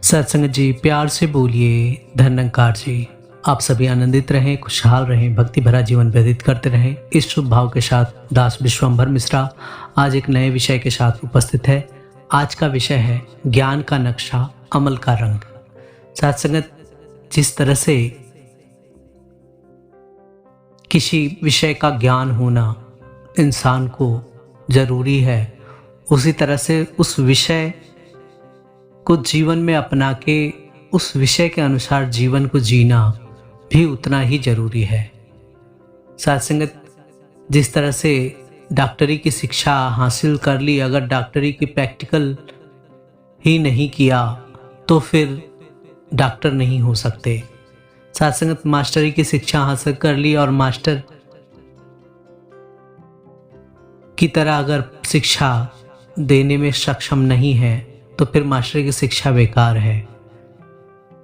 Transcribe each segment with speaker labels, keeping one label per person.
Speaker 1: सत्संग जी, प्यार से बोलिए धन्यकार जी। आप सभी आनंदित रहें, खुशहाल रहें, भक्ति भरा जीवन व्यतीत करते रहें। इस शुभ भाव के साथ दास विश्वंभर मिश्रा आज एक नए विषय के साथ उपस्थित है। आज का विषय है ज्ञान का नक्शा, अमल का रंग। सत्संगत, जिस तरह से किसी विषय का ज्ञान होना इंसान को जरूरी है, उसी तरह से उस विषय को जीवन में अपना के उस विषय के अनुसार जीवन को जीना भी उतना ही जरूरी है। सत्संगत, जिस तरह से डॉक्टरी की शिक्षा हासिल कर ली, अगर डॉक्टरी की प्रैक्टिकल ही नहीं किया तो फिर डॉक्टर नहीं हो सकते। सत्संगत, मास्टरी की शिक्षा हासिल कर ली और मास्टर की तरह अगर शिक्षा देने में सक्षम नहीं है तो फिर मास्टर की शिक्षा बेकार है।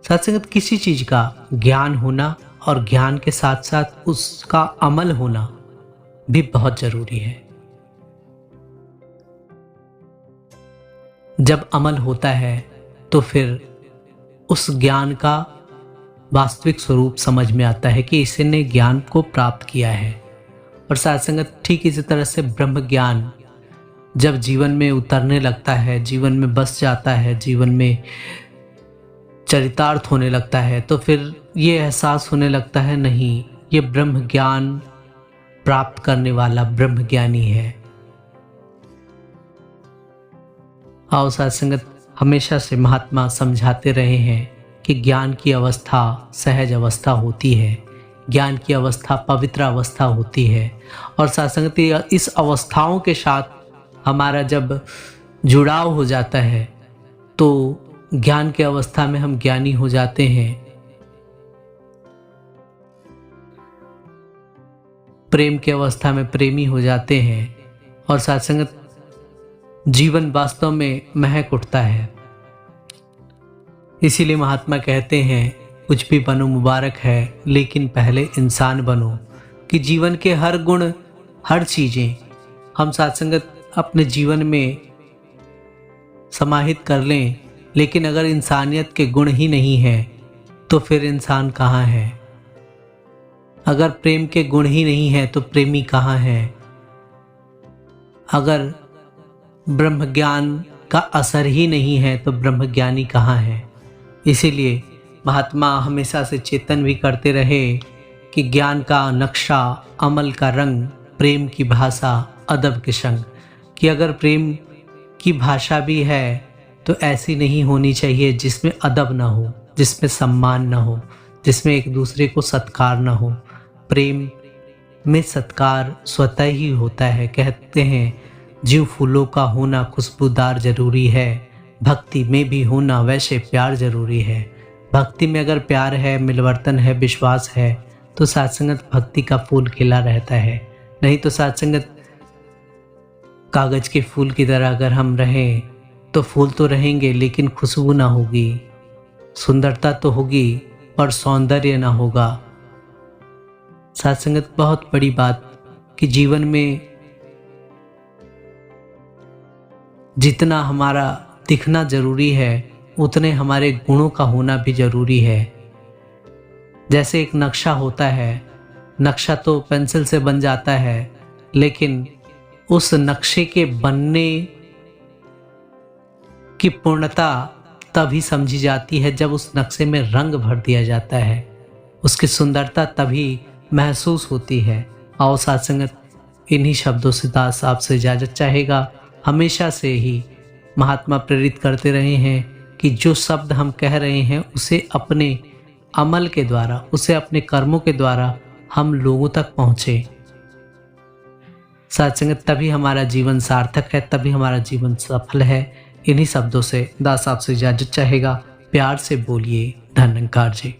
Speaker 1: सत्संगत, किसी चीज का ज्ञान होना और ज्ञान के साथ साथ उसका अमल होना भी बहुत जरूरी है। जब अमल होता है तो फिर उस ज्ञान का वास्तविक स्वरूप समझ में आता है कि इसने ज्ञान को प्राप्त किया है। और सत्संगत, ठीक इसी तरह से ब्रह्म ज्ञान जब जीवन में उतरने लगता है, जीवन में बस जाता है, जीवन में चरितार्थ होने लगता है, तो फिर ये एहसास होने लगता है, नहीं, ये ब्रह्म ज्ञान प्राप्त करने वाला ब्रह्म ज्ञानी है। आओ सत्संगत, हमेशा से महात्मा समझाते रहे हैं कि ज्ञान की अवस्था सहज अवस्था होती है, ज्ञान की अवस्था पवित्र अवस्था होती है। और सत्संगत, इस अवस्थाओं के साथ हमारा जब जुड़ाव हो जाता है तो ज्ञान की अवस्था में हम ज्ञानी हो जाते हैं, प्रेम की अवस्था में प्रेमी हो जाते हैं और सत्संगत, जीवन वास्तव में महक उठता है। इसीलिए महात्मा कहते हैं, कुछ भी बनो मुबारक है, लेकिन पहले इंसान बनो। कि जीवन के हर गुण, हर चीजें हम सत्संगत अपने जीवन में समाहित कर लें, लेकिन अगर इंसानियत के गुण ही नहीं है तो फिर इंसान कहाँ है? अगर प्रेम के गुण ही नहीं है तो प्रेमी कहाँ है? अगर ब्रह्म ज्ञान का असर ही नहीं है तो ब्रह्मज्ञानी कहाँ है? इसीलिए महात्मा हमेशा से चेतन भी करते रहे कि ज्ञान का नक्शा, अमल का रंग, प्रेम की भाषा, अदब के संग। कि अगर प्रेम की भाषा भी है तो ऐसी नहीं होनी चाहिए जिसमें अदब ना हो, जिसमें सम्मान ना हो, जिसमें एक दूसरे को सत्कार ना हो। प्रेम में सत्कार स्वतः ही होता है। कहते हैं, जीव फूलों का होना खुशबूदार जरूरी है, भक्ति में भी होना वैसे प्यार जरूरी है। भक्ति में अगर प्यार है, मिलवर्तन है, विश्वास है तो सत्संगत भक्ति का फूल खिला रहता है। नहीं तो सत्संगत कागज के फूल की तरह अगर हम रहें तो फूल तो रहेंगे लेकिन खुशबू ना होगी, सुंदरता तो होगी पर सौंदर्य ना होगा। सत्संगत, बहुत बड़ी बात कि जीवन में जितना हमारा दिखना जरूरी है उतने हमारे गुणों का होना भी जरूरी है। जैसे एक नक्शा होता है, नक्शा तो पेंसिल से बन जाता है, लेकिन उस नक्शे के बनने की पूर्णता तभी समझी जाती है जब उस नक्शे में रंग भर दिया जाता है, उसकी सुंदरता तभी महसूस होती है। आओ सत्संगत, इन्हीं शब्दों से दास आपसे इजाजत चाहेगा। हमेशा से ही महात्मा प्रेरित करते रहे हैं कि जो शब्द हम कह रहे हैं उसे अपने अमल के द्वारा, उसे अपने कर्मों के द्वारा हम लोगों तक पहुँचे। सत्संगत, तभी हमारा जीवन सार्थक है, तभी हमारा जीवन सफल है। इन्हीं शब्दों से दास आपसे इजाजत चाहेगा। प्यार से बोलिए धन्यकार जी।